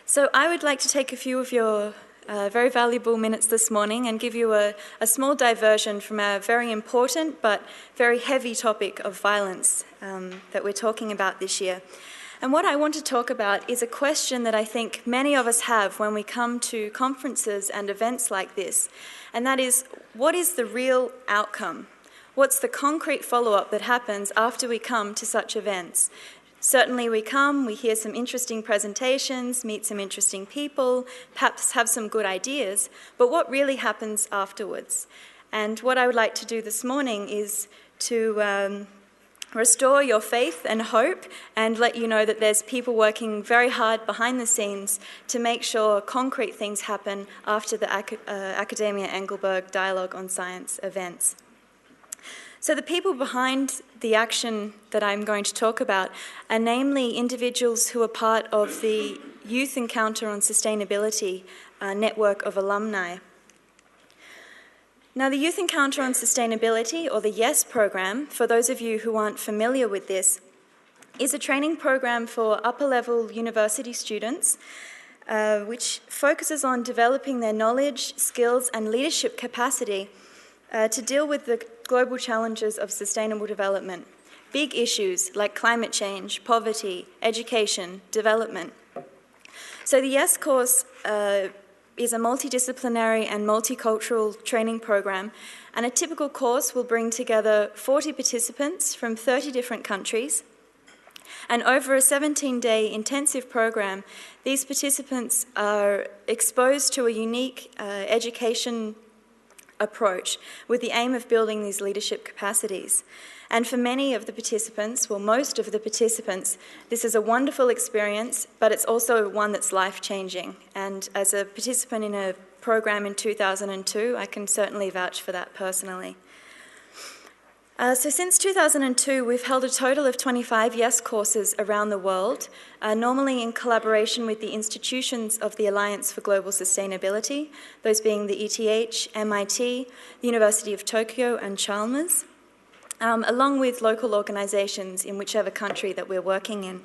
So I would like to take a few of your very valuable minutes this morning and give you a small diversion from our very important but very heavy topic of violence that we're talking about this year. And what I want to talk about is a question that I think many of us have when we come to conferences and events like this, and that is, what is the real outcome? What's the concrete follow-up that happens after we come to such events? Certainly we come, we hear some interesting presentations, meet some interesting people, perhaps have some good ideas, but what really happens afterwards? And what I would like to do this morning is to restore your faith and hope and let you know that there's people working very hard behind the scenes to make sure concrete things happen after the Academia Engelberg Dialogue on Science events. So the people behind the action that I'm going to talk about are namely individuals who are part of the Youth Encounter on Sustainability network of alumni. Now, the Youth Encounter on Sustainability, or the YES program, for those of you who aren't familiar with this, is a training program for upper-level university students which focuses on developing their knowledge, skills and leadership capacity to deal with the global challenges of sustainable development, big issues like climate change, poverty, education, development. So the YES course is a multidisciplinary and multicultural training program, and a typical course will bring together 40 participants from 30 different countries. And over a 17-day intensive program, these participants are exposed to a unique education approach with the aim of building these leadership capacities. And for many of the participants, well, most of the participants, this is a wonderful experience, but it's also one that's life-changing. And as a participant in a program in 2002, I can certainly vouch for that personally. So since 2002, we've held a total of 25 YES courses around the world, normally in collaboration with the institutions of the Alliance for Global Sustainability, those being the ETH, MIT, the University of Tokyo and Chalmers, along with local organisations in whichever country that we're working in.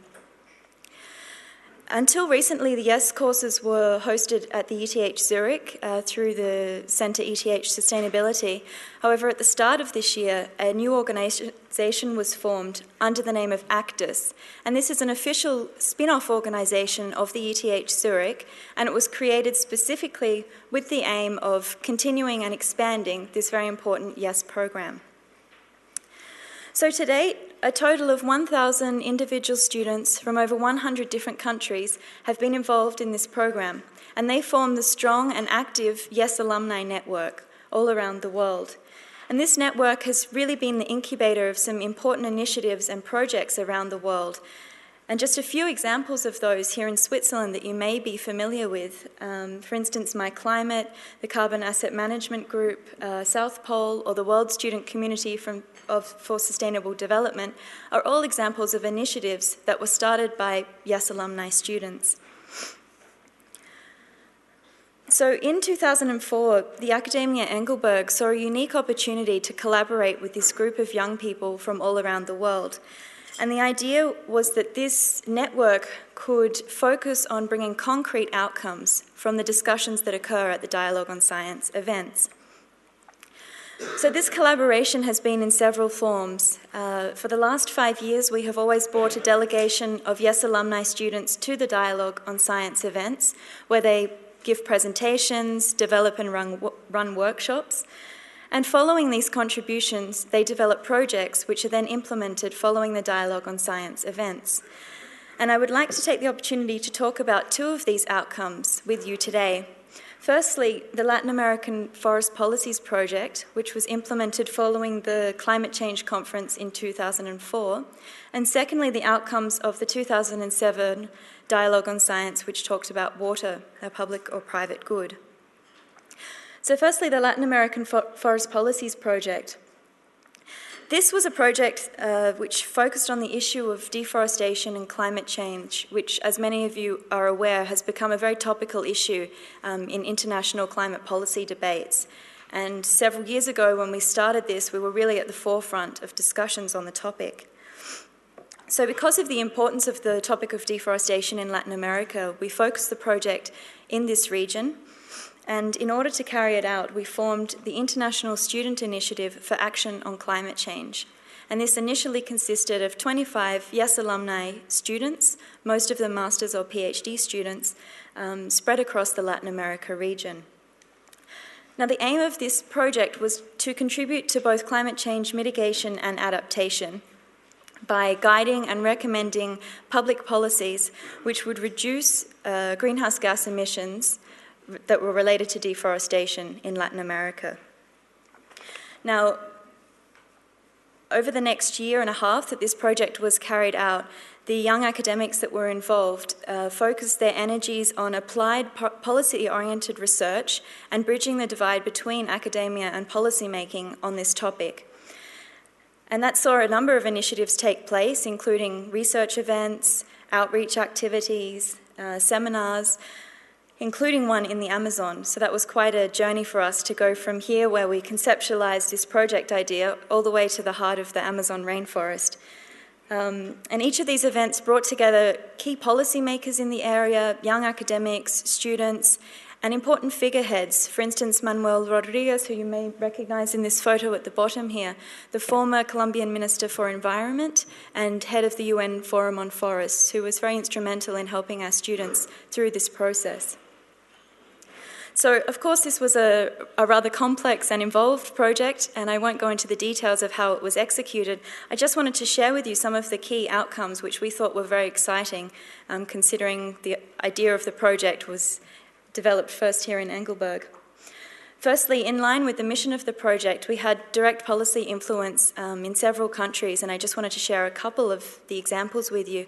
Until recently, the YES courses were hosted at the ETH Zurich through the Centre ETH Sustainability. However, at the start of this year, a new organisation was formed under the name of ACTUS, and this is an official spin-off organisation of the ETH Zurich, and it was created specifically with the aim of continuing and expanding this very important YES program. So to date, a total of 1,000 individual students from over 100 different countries have been involved in this program, and they form the strong and active YES alumni network all around the world. And this network has really been the incubator of some important initiatives and projects around the world. And just a few examples of those here in Switzerland that you may be familiar with, for instance, My Climate, the Carbon Asset Management Group, South Pole, or the World Student Community for Sustainable Development, are all examples of initiatives that were started by YES alumni students. So in 2004, the Academia Engelberg saw a unique opportunity to collaborate with this group of young people from all around the world. And the idea was that this network could focus on bringing concrete outcomes from the discussions that occur at the Dialogue on Science events. So this collaboration has been in several forms. For the last 5 years, we have always brought a delegation of YES alumni students to the Dialogue on Science events, where they give presentations, develop and run workshops. And following these contributions, they develop projects which are then implemented following the Dialogue on Science events. And I would like to take the opportunity to talk about two of these outcomes with you today. Firstly, the Latin American Forest Policies Project, which was implemented following the Climate Change Conference in 2004. And secondly, the outcomes of the 2007 Dialogue on Science, which talked about water, a public or private good. So firstly, the Latin American Forest Policies Project. This was a project which focused on the issue of deforestation and climate change, which, as many of you are aware, has become a very topical issue in international climate policy debates. And several years ago, when we started this, we were really at the forefront of discussions on the topic. So because of the importance of the topic of deforestation in Latin America, we focused the project in this region, and in order to carry it out, we formed the International Student Initiative for Action on Climate Change. And this initially consisted of 25 YES alumni students, most of them master's or PhD students, spread across the Latin America region. Now, the aim of this project was to contribute to both climate change mitigation and adaptation by guiding and recommending public policies which would reduce greenhouse gas emissions that were related to deforestation in Latin America. Now, over the next year and a half that this project was carried out, the young academics that were involved focused their energies on applied policy-oriented research and bridging the divide between academia and policymaking on this topic. And that saw a number of initiatives take place, including research events, outreach activities, seminars, including one in the Amazon. So that was quite a journey for us to go from here, where we conceptualized this project idea, all the way to the heart of the Amazon rainforest. And each of these events brought together key policymakers in the area, young academics, students, and important figureheads. For instance, Manuel Rodriguez, who you may recognize in this photo at the bottom here, the former Colombian Minister for Environment and head of the UN Forum on Forests, who was very instrumental in helping our students through this process. So, of course, this was a rather complex and involved project, and I won't go into the details of how it was executed. I just wanted to share with you some of the key outcomes which we thought were very exciting, considering the idea of the project was developed first here in Engelberg. Firstly, in line with the mission of the project, we had direct policy influence in several countries, and I just wanted to share a couple of the examples with you.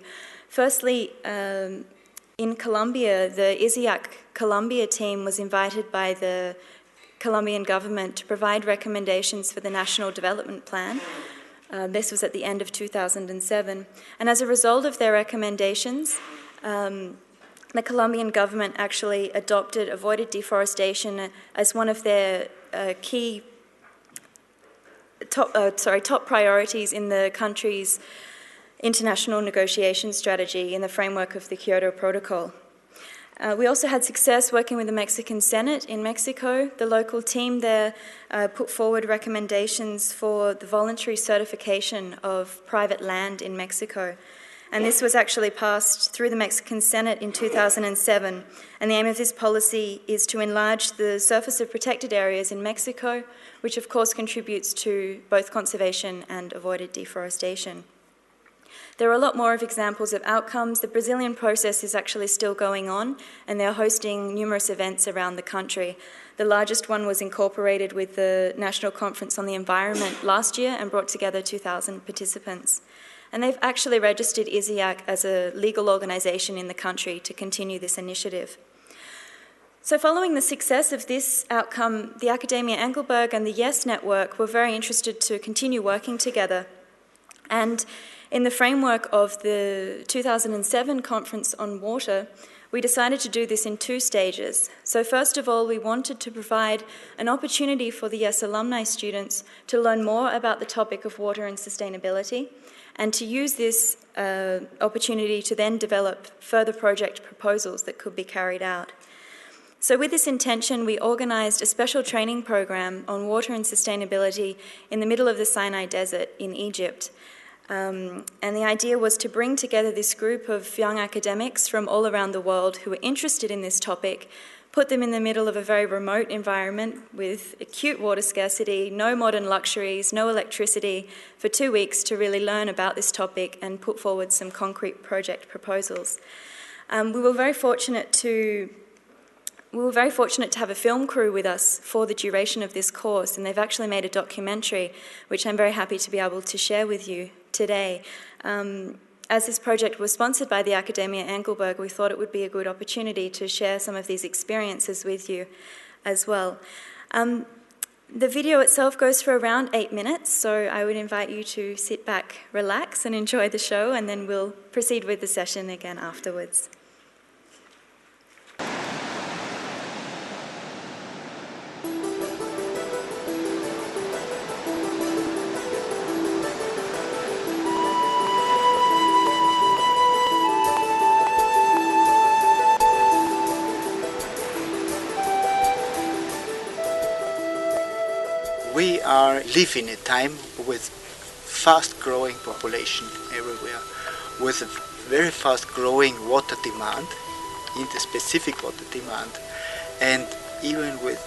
Firstly, in Colombia, the ISIAC Colombia team was invited by the Colombian government to provide recommendations for the National Development Plan. This was at the end of 2007. And as a result of their recommendations, the Colombian government actually adopted avoided deforestation as one of their top priorities in the country's international negotiation strategy in the framework of the Kyoto Protocol. We also had success working with the Mexican Senate in Mexico. The local team there put forward recommendations for the voluntary certification of private land in Mexico. And this was actually passed through the Mexican Senate in 2007. And the aim of this policy is to enlarge the surface of protected areas in Mexico, which of course contributes to both conservation and avoided deforestation. There are a lot more of examples of outcomes. The Brazilian process is actually still going on, and they're hosting numerous events around the country. The largest one was incorporated with the National Conference on the Environment last year and brought together 2,000 participants. And they've actually registered ISIAC as a legal organisation in the country to continue this initiative. So following the success of this outcome, the Academia Engelberg and the YES network were very interested to continue working together. And in the framework of the 2007 Conference on Water, we decided to do this in two stages. So first of all, we wanted to provide an opportunity for the YES alumni students to learn more about the topic of water and sustainability, and to use this opportunity to then develop further project proposals that could be carried out. So with this intention, we organised a special training program on water and sustainability in the middle of the Sinai Desert in Egypt. And the idea was to bring together this group of young academics from all around the world who were interested in this topic, put them in the middle of a very remote environment with acute water scarcity, no modern luxuries, no electricity, for 2 weeks to really learn about this topic and put forward some concrete project proposals. We were very fortunate to have a film crew with us for the duration of this course, and they've actually made a documentary, which I'm very happy to be able to share with you today. As this project was sponsored by the Academia Engelberg, we thought it would be a good opportunity to share some of these experiences with you as well. The video itself goes for around 8 minutes, so I would invite you to sit back, relax, and enjoy the show, and then we'll proceed with the session again afterwards. live in a time with fast-growing population everywhere, with a very fast-growing water demand, interspecific water demand, and even with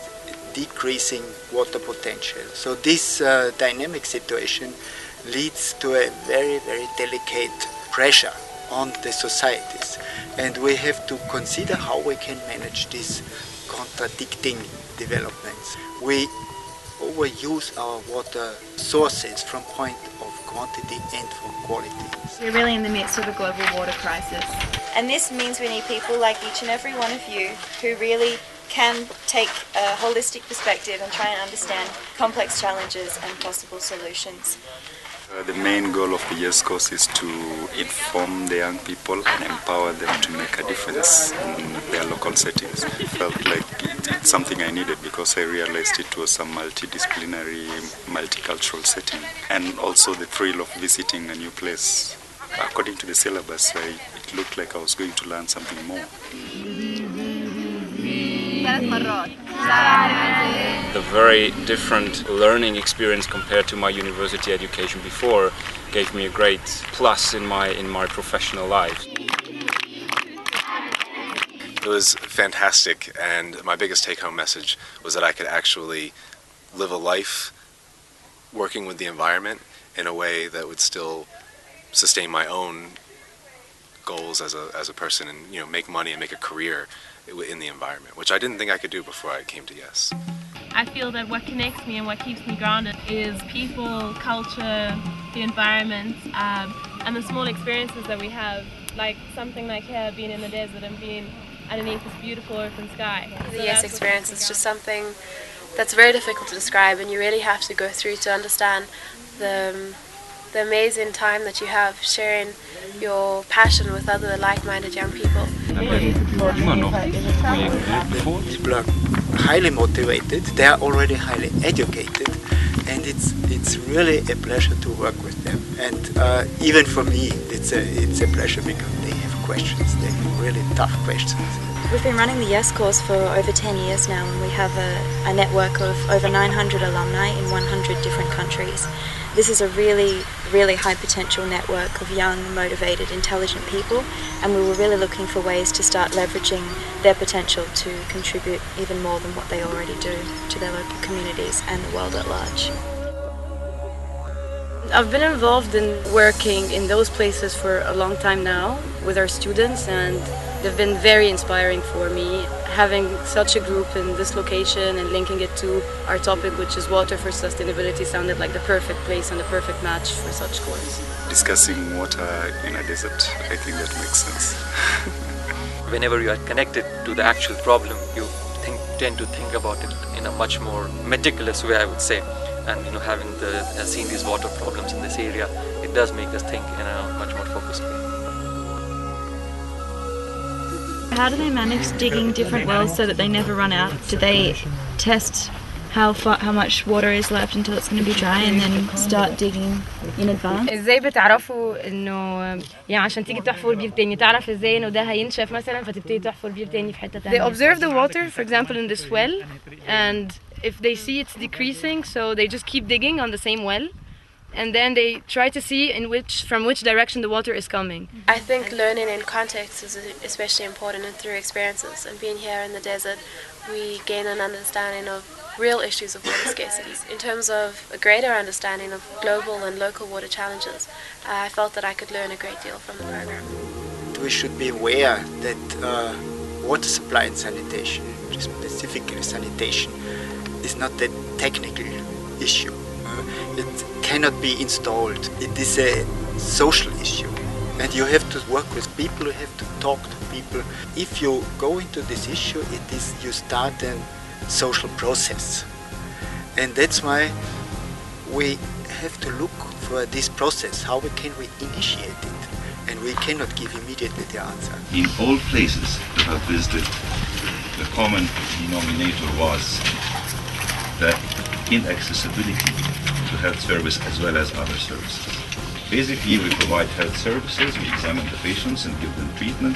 decreasing water potential. So this dynamic situation leads to a very, very delicate pressure on the societies, and we have to consider how we can manage these contradicting developments. We overuse our water sources from point of quantity and from quality. We're really in the midst of a global water crisis. And this means we need people like each and every one of you who really can take a holistic perspective and try and understand complex challenges and possible solutions. The main goal of the YES course is to inform the young people and empower them to make a difference in their local settings. I felt like it's something I needed because I realized it was a multidisciplinary, multicultural setting, and also the thrill of visiting a new place. According to the syllabus, it looked like I was going to learn something more. The very different learning experience compared to my university education before gave me a great plus in my professional life. It was fantastic, and my biggest take-home message was that I could actually live a life working with the environment in a way that would still sustain my own goals as a person, and make money and make a career in the environment, which I didn't think I could do before I came to YES. I feel that what connects me and what keeps me grounded is people, culture, the environment, and the small experiences that we have, like something like here, being in the desert and being underneath this beautiful open sky. The YES experience is just something that's very difficult to describe, and you really have to go through to understand the amazing time that you have sharing your passion with other like-minded young people. People are highly motivated, they are already highly educated, and it's really a pleasure to work with them. And even for me, it's a pleasure because they have questions, they have really tough questions. We've been running the YES course for over 10 years now, and we have a network of over 900 alumni in 100 different countries. This is a really, really high potential network of young, motivated, intelligent people, and we were really looking for ways to start leveraging their potential to contribute even more than what they already do to their local communities and the world at large. I've been involved in working in those places for a long time now with our students, and they've been very inspiring for me. Having such a group in this location and linking it to our topic, which is water for sustainability, sounded like the perfect place and the perfect match for such course. Discussing water in a desert, I think that makes sense. Whenever you are connected to the actual problem, you tend to think about it in a much more meticulous way, I would say. And having seen these water problems in this area, it does make us think in a much more focused way. How do they manage digging different wells so that they never run out? Do they test how much water is left until it's going to be dry and then start digging in advance? ازاي بتعرفوا انه يعني عشان تيجي تحفر بير تاني تعرف ازاي انه ده هينشف مثلا فتبتدي تحفر بير تاني في حتة تانية. They observe the water, for example, in this well, and if they see it's decreasing, so they just keep digging on the same well, and then they try to see from which direction the water is coming. I think learning in context is especially important, and through experiences. And being here in the desert, we gain an understanding of real issues of water scarcity. In terms of a greater understanding of global and local water challenges, I felt that I could learn a great deal from the program. We should be aware that water supply and sanitation, specifically sanitation, is not a technical issue. It cannot be installed. It is a social issue, and you have to work with people, you have to talk to people. If you go into this issue, you start a social process, and that's why we have to look for this process. How can we initiate it? And we cannot give immediately the answer. In all places that I've visited, the common denominator was the inaccessibility to health service as well as other services. Basically, we provide health services, we examine the patients and give them treatment,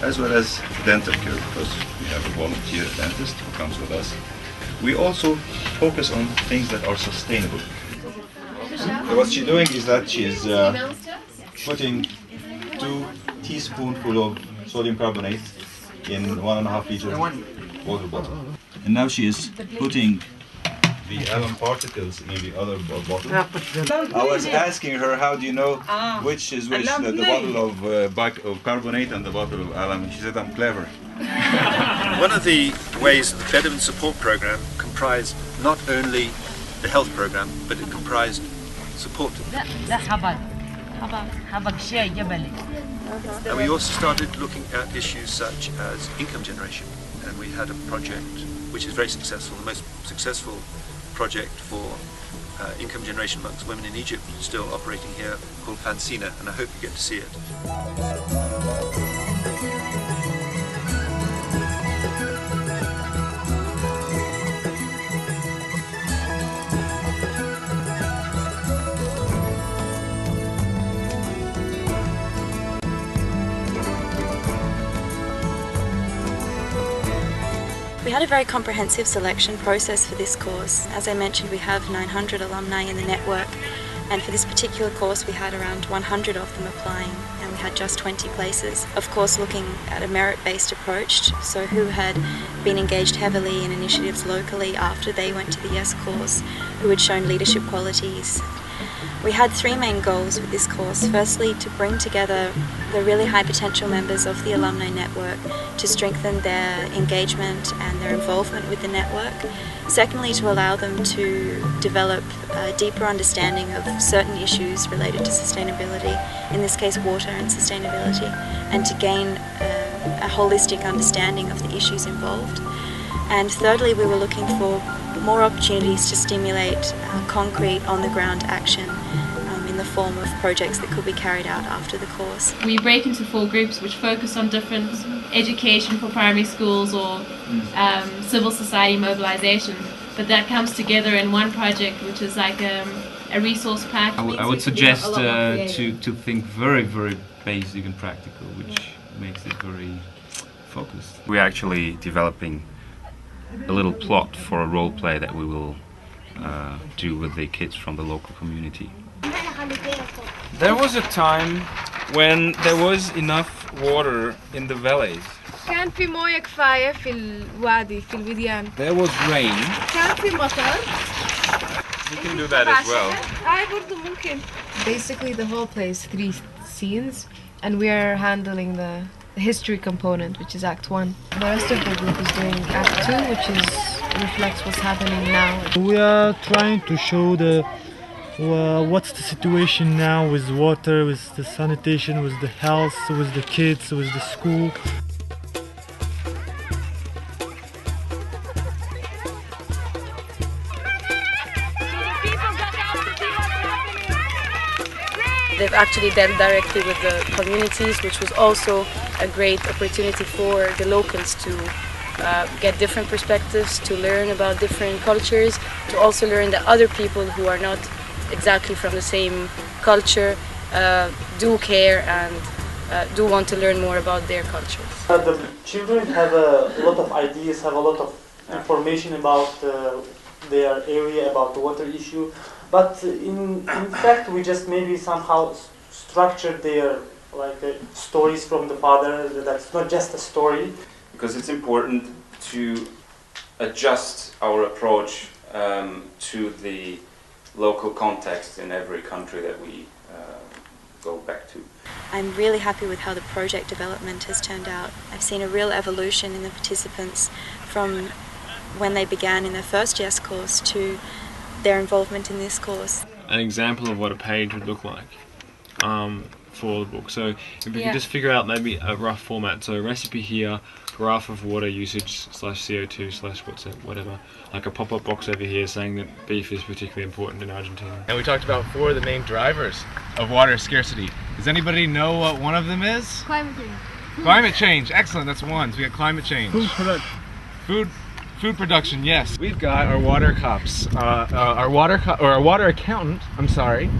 as well as dental care, because we have a volunteer dentist who comes with us We also focus on things that are sustainable. What she's doing is that she is putting 2 teaspoonfuls of sodium carbonate in 1.5 liter water bottle. And now she is putting the alum particles in the other bottle. I was asking her, how do you know which is which, the bottle of carbonate and the bottle of alum? And she said, I'm clever. One of the ways the Veteran Support Program comprised not only the health program, but it comprised support. And we also started looking at issues such as income generation, and we had a project which is very successful, the most successful project for income generation amongst women in Egypt, still operating here, called Fansina, and I hope you get to see it. We had a very comprehensive selection process for this course. As I mentioned, we have 900 alumni in the network, and for this particular course we had around 100 of them applying, and we had just 20 places. Of course, looking at a merit-based approach, so who had been engaged heavily in initiatives locally after they went to the YES course, who had shown leadership qualities. We had 3 main goals with this course. Firstly, to bring together the really high potential members of the alumni network to strengthen their engagement and their involvement with the network. Secondly, to allow them to develop a deeper understanding of certain issues related to sustainability, in this case water and sustainability, and to gain a holistic understanding of the issues involved. And thirdly, we were looking for more opportunities to stimulate concrete on-the-ground action in the form of projects that could be carried out after the course. We break into 4 groups which focus on different education for primary schools or civil society mobilization, but that comes together in one project which is like a resource pack. I would suggest to think very, very basic and practical, which makes it very focused. We're actually developing a little plot for a role play that we will do with the kids from the local community. There was a time when there was enough water in the valleys. كان في موية كفاية في الوادي في الوديان. There was rain. كان في مطر. You can do that as well. برضو ممكن. Basically the whole play is 3 scenes, and we are handling the history component, which is Act 1. The rest of the group is doing Act 2, which reflects what's happening now. We are trying to show what's the situation now with water, with the sanitation, with the health, with the kids, with the school. They've actually dealt directly with the communities, which was also a great opportunity for the locals to get different perspectives, to learn about different cultures, to also learn that other people who are not exactly from the same culture do care and do want to learn more about their cultures. The children have a lot of ideas, have a lot of information about their area, about the water issue. But in fact, we just maybe somehow structured their stories from the father. That's not just a story. Because it's important to adjust our approach to the local context in every country that we go back to. I'm really happy with how the project development has turned out. I've seen a real evolution in the participants from when they began in their first YES course to their involvement in this course. An example of what a page would look like for the book. So if we can just figure out maybe a rough format, so a recipe here, graph of water usage / CO2 / whatever, like a pop-up box over here saying that beef is particularly important in Argentina. And we talked about 4 of the main drivers of water scarcity. Does anybody know what one of them is? Climate change. Climate change, excellent, that's 1. So we got climate change. Food production, yes. We've got our water cops, our water accountant, I'm sorry,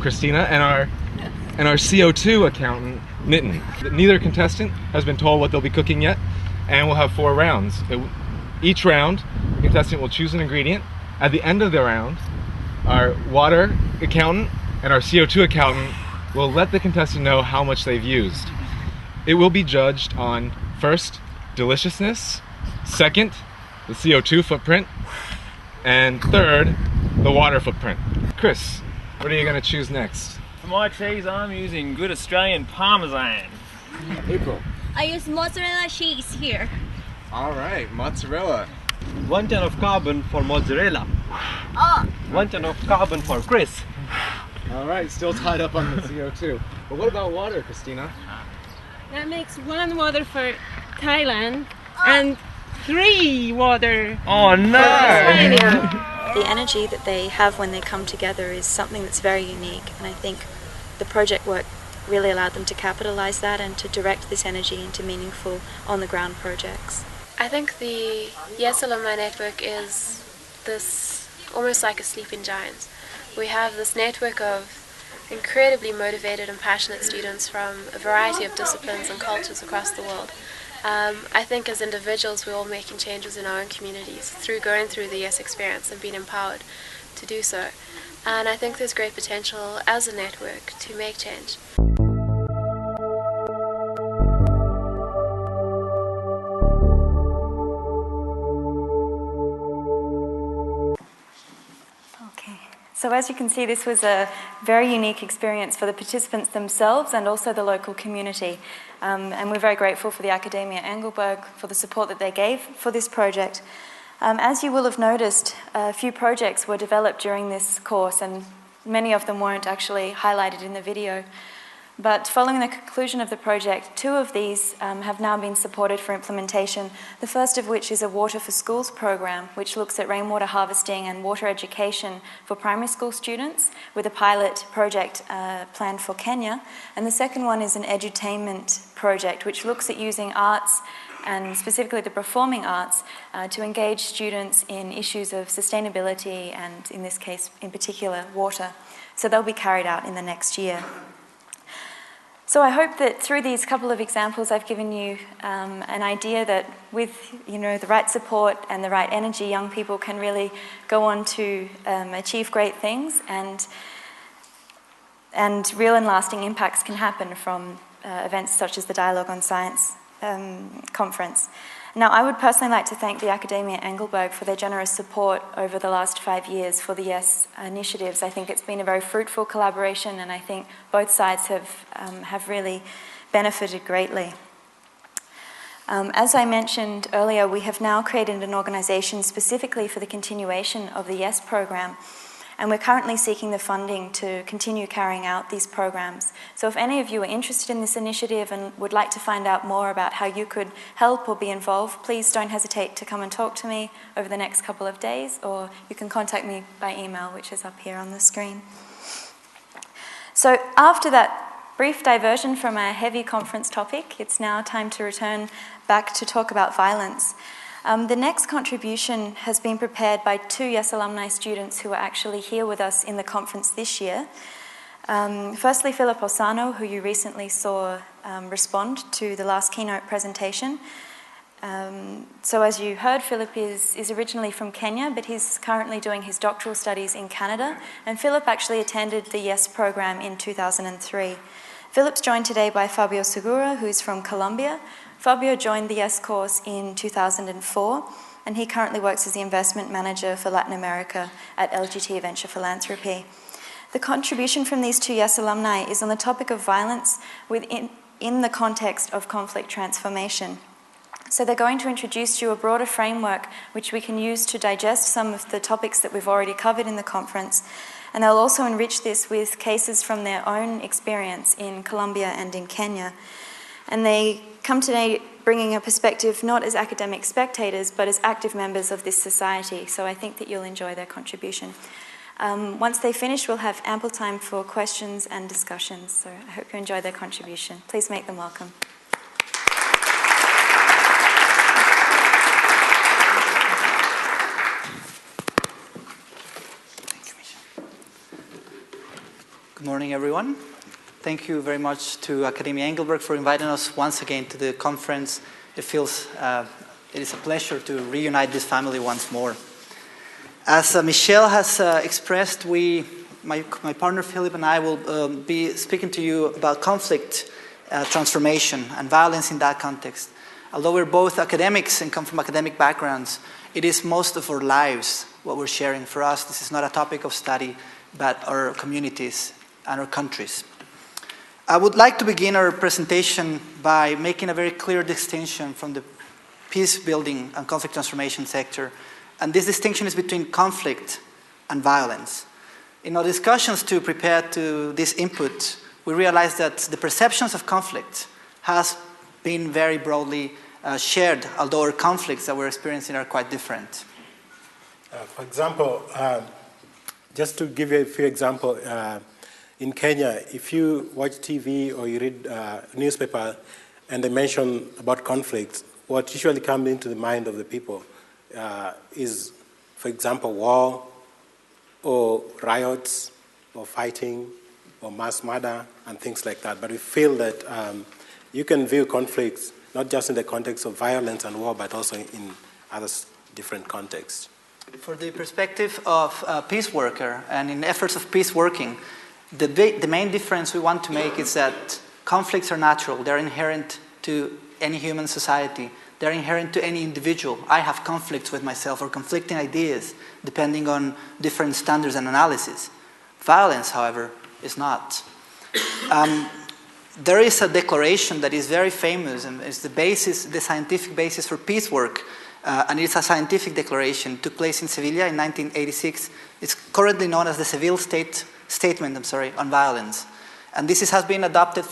Christina, and our CO2 accountant, Nitin. Neither contestant has been told what they'll be cooking yet, and we'll have 4 rounds. Each round, the contestant will choose an ingredient. At the end of the round, our water accountant and our CO2 accountant will let the contestant know how much they've used. It will be judged on, first, deliciousness, second, the CO2 footprint, and third, the water footprint. Chris, what are you going to choose next? For my cheese, I'm using good Australian Parmesan. April. I use mozzarella cheese here. All right, mozzarella. 1 ton of carbon for mozzarella. Oh. 1 ton of carbon for Chris. All right, still tied up on the CO2. But what about water, Christina? That makes 1 water for Thailand and 3 water. Oh no! The energy that they have when they come together is something that's very unique, and I think the project work really allowed them to capitalize that and to direct this energy into meaningful on-the-ground projects. I think the YES Alumni Network is this almost like a sleeping giant. We have this network of incredibly motivated and passionate students from a variety of disciplines and cultures across the world. I think as individuals we're all making changes in our own communities through going through the YES experience and being empowered to do so. And I think there's great potential as a network to make change. So as you can see, this was a very unique experience for the participants themselves and also the local community. And we're very grateful for the Academia Engelberg for the support that they gave for this project. As you will have noticed, a few projects were developed during this course, and many of them weren't actually highlighted in the video. But following the conclusion of the project, 2 of these have now been supported for implementation, the first of which is a Water for Schools program, which looks at rainwater harvesting and water education for primary school students, with a pilot project planned for Kenya. And the second one is an edutainment project, which looks at using arts, and specifically the performing arts, to engage students in issues of sustainability and, in this case, in particular, water. So they'll be carried out in the next year. So I hope that through these couple of examples I've given you an idea that with the right support and the right energy, young people can really go on to achieve great things, and real and lasting impacts can happen from events such as the Dialogue on Science conference. Now, I would personally like to thank the Academia Engelberg for their generous support over the last 5 years for the YES initiatives. I think it's been a very fruitful collaboration, and I think both sides have really benefited greatly. As I mentioned earlier, we have now created an organisation specifically for the continuation of the YES program, and we're currently seeking the funding to continue carrying out these programs. So if any of you are interested in this initiative and would like to find out more about how you could help or be involved, please don't hesitate to come and talk to me over the next couple of days, or you can contact me by email, which is up here on the screen. So after that brief diversion from our heavy conference topic, it's now time to return back to talk about violence. The next contribution has been prepared by 2 YES alumni students who are actually here with us in the conference this year. Firstly, Philip Osano, who you recently saw respond to the last keynote presentation. So as you heard, Philip is originally from Kenya, but he's currently doing his doctoral studies in Canada. And Philip actually attended the YES program in 2003. Philip's joined today by Fabio Segura, who's from Colombia. Fabio joined the YES course in 2004, and he currently works as the investment manager for Latin America at LGT Venture Philanthropy. The contribution from these 2 YES alumni is on the topic of violence in the context of conflict transformation. So they're going to introduce you a broader framework which we can use to digest some of the topics that we've already covered in the conference, and they'll also enrich this with cases from their own experience in Colombia and in Kenya. And they come today bringing a perspective not as academic spectators, but as active members of this society. So I think that you'll enjoy their contribution. Once they finish, we'll have ample time for questions and discussions. So I hope you enjoy their contribution. Please make them welcome. Good morning, everyone. Thank you very much to Academia Engelberg for inviting us once again to the conference. It feels It is a pleasure to reunite this family once more. As Michelle has expressed, my partner Philip and I will be speaking to you about conflict transformation and violence in that context. Although we're both academics and come from academic backgrounds, it is most of our lives what we're sharing. For us, this is not a topic of study, but our communities and our countries. I would like to begin our presentation by making a very clear distinction from the peace building and conflict transformation sector. And this distinction is between conflict and violence. In our discussions to prepare to this input, we realized that the perceptions of conflict has been very broadly shared, although our conflicts that we're experiencing are quite different. For example, just to give you a few examples, in Kenya, if you watch TV or you read newspaper and they mention about conflicts, what usually comes into the mind of the people is, for example, war or riots or fighting or mass murder and things like that. But we feel that you can view conflicts not just in the context of violence and war, but also in other different contexts. For the perspective of a peace worker and in efforts of peace working, the main difference we want to make is that conflicts are natural. They're inherent to any human society. They're inherent to any individual. I have conflicts with myself or conflicting ideas depending on different standards and analysis. Violence, however, is not. There is a declaration that is very famous and is the scientific basis for peace work. And it's a scientific declaration. It took place in Sevilla in 1986. It's currently known as the Seville Statement on Violence. And this has been adopted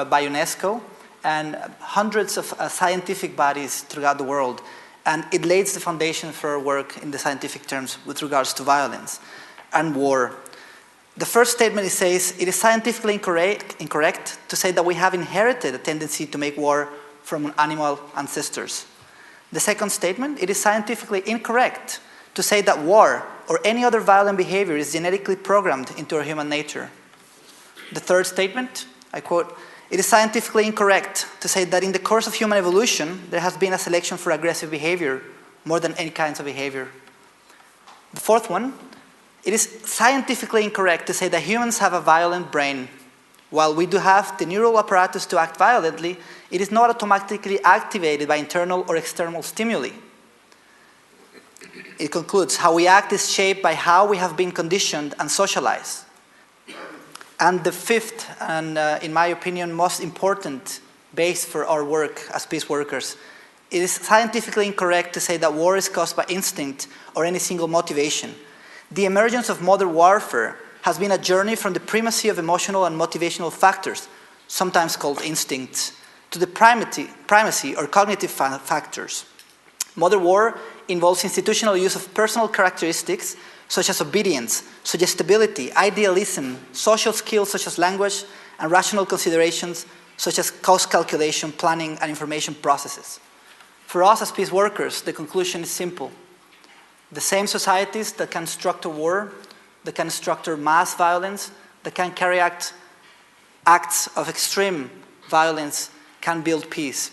by UNESCO and hundreds of scientific bodies throughout the world. And it lays the foundation for our work in the scientific terms with regards to violence and war. The first statement, it says, it is scientifically incorrect to say that we have inherited a tendency to make war from animal ancestors. The second statement, it is scientifically incorrect to say that war or any other violent behavior is genetically programmed into our human nature. The third statement, I quote, it is scientifically incorrect to say that in the course of human evolution, there has been a selection for aggressive behavior more than any kinds of behavior. The fourth one, it is scientifically incorrect to say that humans have a violent brain. While we do have the neural apparatus to act violently, it is not automatically activated by internal or external stimuli. It concludes, how we act is shaped by how we have been conditioned and socialized. And the fifth, and in my opinion, most important base for our work as peace workers, it is scientifically incorrect to say that war is caused by instinct or any single motivation. The emergence of modern warfare has been a journey from the primacy of emotional and motivational factors, sometimes called instincts, to the primacy or cognitive factors. Modern war involves institutional use of personal characteristics such as obedience, suggestibility, idealism, social skills such as language, and rational considerations such as cost calculation, planning, and information processes. For us as peace workers, the conclusion is simple. The same societies that can structure war, that can structure mass violence, that can carry out acts of extreme violence, can build peace.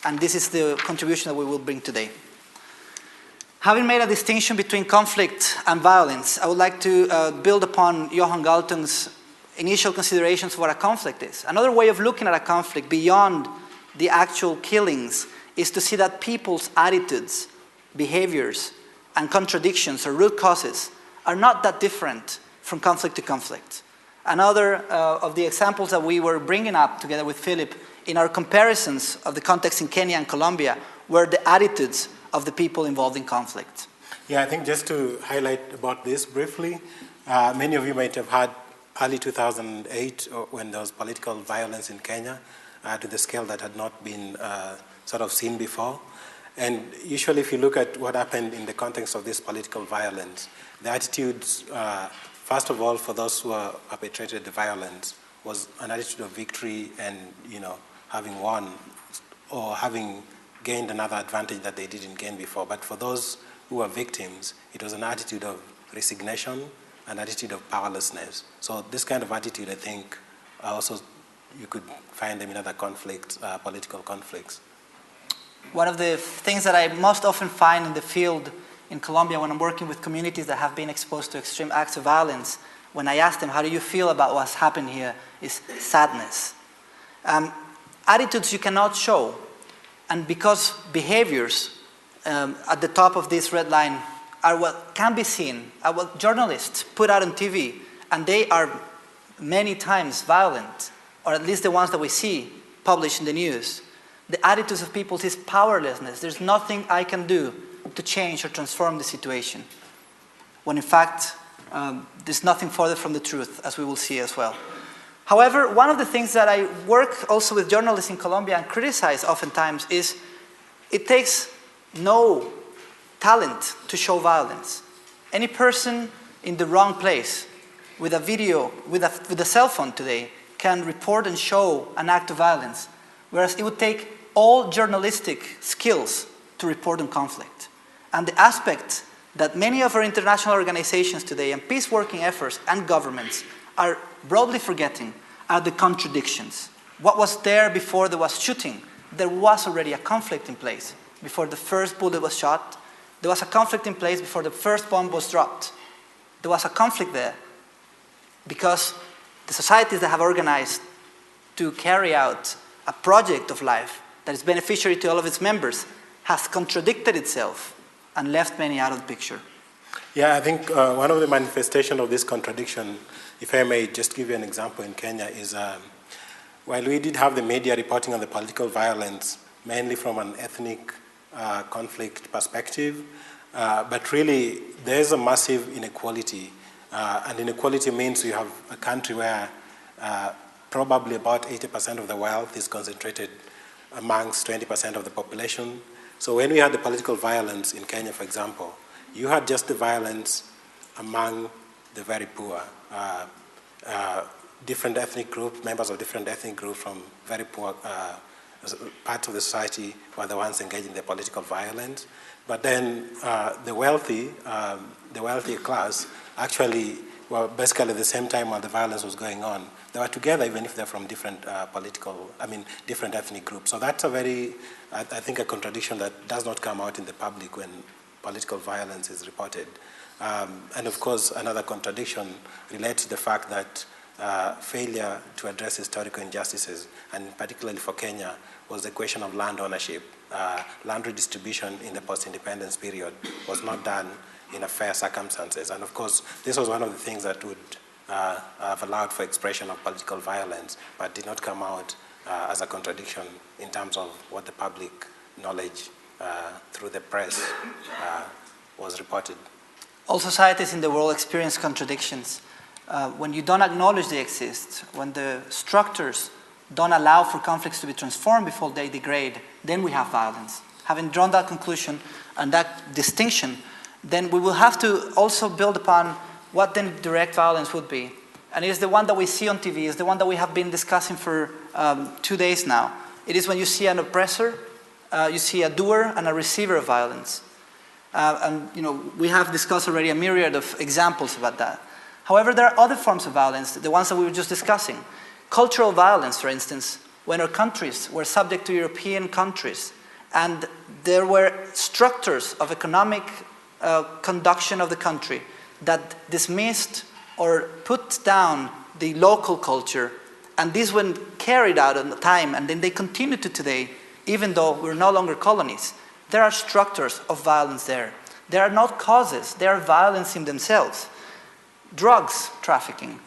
And this is the contribution that we will bring today. Having made a distinction between conflict and violence, I would like to build upon Johan Galtung's initial considerations of what a conflict is. Another way of looking at a conflict beyond the actual killings is to see that people's attitudes, behaviors, and contradictions or root causes are not that different from conflict to conflict. Another of the examples that we were bringing up together with Philip in our comparisons of the context in Kenya and Colombia were the attitudes of the people involved in conflict. Yeah, I think just to highlight about this briefly, many of you might have heard early 2008 when there was political violence in Kenya to the scale that had not been sort of seen before. And usually if you look at what happened in the context of this political violence, the attitudes, first of all, for those who perpetrated the violence was an attitude of victory and, having won or having gained another advantage that they didn't gain before. But for those who were victims, it was an attitude of resignation, an attitude of powerlessness. So this kind of attitude, I think, also you could find them in other conflicts, political conflicts. One of the things that I most often find in the field in Colombia when I'm working with communities that have been exposed to extreme acts of violence, when I ask them, how do you feel about what's happened here, is sadness. Attitudes you cannot show, and because behaviors at the top of this red line are what can be seen, are what journalists put out on TV, and they are many times violent, or at least the ones that we see published in the news. The attitudes of people is powerlessness. There's nothing I can do to change or transform the situation, when in fact there's nothing further from the truth, as we will see as well. However, one of the things that I work also with journalists in Colombia and criticize oftentimes is it takes no talent to show violence. Any person in the wrong place with a video, with a cell phone today, can report and show an act of violence, whereas it would take all journalistic skills to report on conflict. And the aspect that many of our international organizations today and peace-working efforts and governments are broadly forgetting are the contradictions. What was there before there was shooting? There was already a conflict in place. Before the first bullet was shot, there was a conflict in place before the first bomb was dropped. There was a conflict there because the societies that have organized to carry out a project of life that is beneficiary to all of its members has contradicted itself and left many out of the picture. Yeah, I think one of the manifestations of this contradiction, if I may just give you an example in Kenya, is while we did have the media reporting on the political violence, mainly from an ethnic conflict perspective, but really there's a massive inequality, and inequality means you have a country where probably about 80% of the wealth is concentrated amongst 20% of the population. So when we had the political violence in Kenya, for example, you had just the violence among the very poor. Different ethnic groups, members of different ethnic groups from very poor parts of the society were the ones engaged in the political violence. But then the wealthy class actually were basically at the same time while the violence was going on. They were together even if they're from different different ethnic groups. So that's a very, I think, a contradiction that does not come out in the public when political violence is reported. And of course, another contradiction relates to the fact that failure to address historical injustices, and particularly for Kenya, was the question of land ownership. Land redistribution in the post-independence period was not done in a fair circumstances. And of course, this was one of the things that would have allowed for expression of political violence, but did not come out as a contradiction in terms of what the public knowledge through the press was reported. All societies in the world experience contradictions. When you don't acknowledge they exist, when the structures don't allow for conflicts to be transformed before they degrade, then we have violence. Having drawn that conclusion and that distinction, then we will have to also build upon what then direct violence would be. And it is the one that we see on TV, it's the one that we have been discussing for 2 days now. It is when you see an oppressor, you see a doer and a receiver of violence. And we have discussed already a myriad of examples about that. However, there are other forms of violence, the ones that we were just discussing. Cultural violence, for instance, when our countries were subject to European countries, and there were structures of economic conduction of the country that dismissed or put down the local culture, and these were carried out in time, and then they continue to today, even though we're no longer colonies. There are structures of violence there. They are not causes, they are violence in themselves. Drugs trafficking.